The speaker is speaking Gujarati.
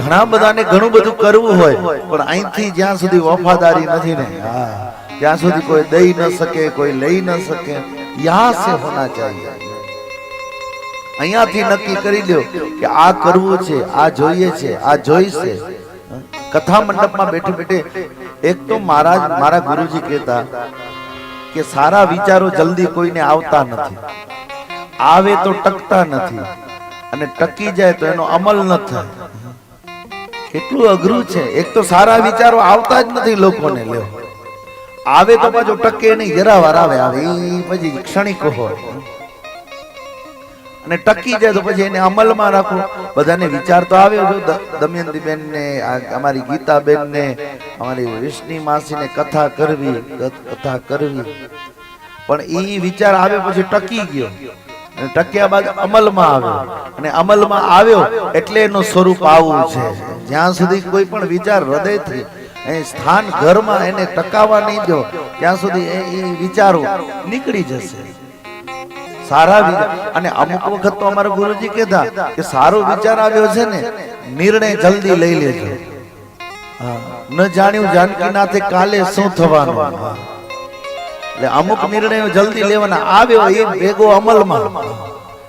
ઘણા બધાને ઘણું બધું કરવું હોય પણ અહીંથી જ્યાં સુધી વફાદારી નથી ને ત્યાં સુધી કોઈ દઈ ન શકે, કોઈ લઈ ન શકે. યહાં સે હોના ચાહીએ. અહીંયાથી નક્કી કરી લ્યો કે આ કરવું છે, આ જોઈએ છે, આ જોઈશે. કથા મંડપમાં બેઠે બેઠે એક તો મારા ગુરુજી કહેતા કે સારા વિચારો જલ્દી કોઈને આવતા નથી, આવે તો ટકતા નથી, અને ટકી જાય તો એનો અમલ ન થાય. કેટલું અઘરું છે. એક તો સારા વિચારો આવતા જ નથી લોકોને. લ્યો આવે તો પાછો ટકે નહીં, જરા વાર આવે એ પછી ક્ષણિક હોય, અને ટકી જાય તો પછી એને અમલમાં રાખો. બધાને વિચાર તો આવ્યો જો દમયંતી બેન ને, અમારી ગીતા બેન ને, અમારી વિષ્ણુ માસી ને કથા કરવી, પણ એ વિચાર આવે પછી ટકી ગયો, અને ટક્યા બાદ અમલમાં આવ્યો, અને અમલમાં આવ્યો એટલે એનું સ્વરૂપ આવું છે. જ્યાં સુધી કોઈ પણ વિચાર હૃદયથી સ્થાન ઘરમાં એને ટકાવવા નહીં દો ત્યાં સુધી એ વિચારો નીકળી જશે. સારા વિચાર, અને અમુક વખત તો અમારા ગુરુજી કહેતા કે સારો વિચાર આવ્યો છે ને, નિર્ણય જલ્દી લઈ લેજો. ન જાણ્યું જાનકીનાથે કાલે શું થવાનું. એટલે અમુક નિર્ણયો જલ્દી લેવાના, આવ્યો એ ભેગો અમલમાં.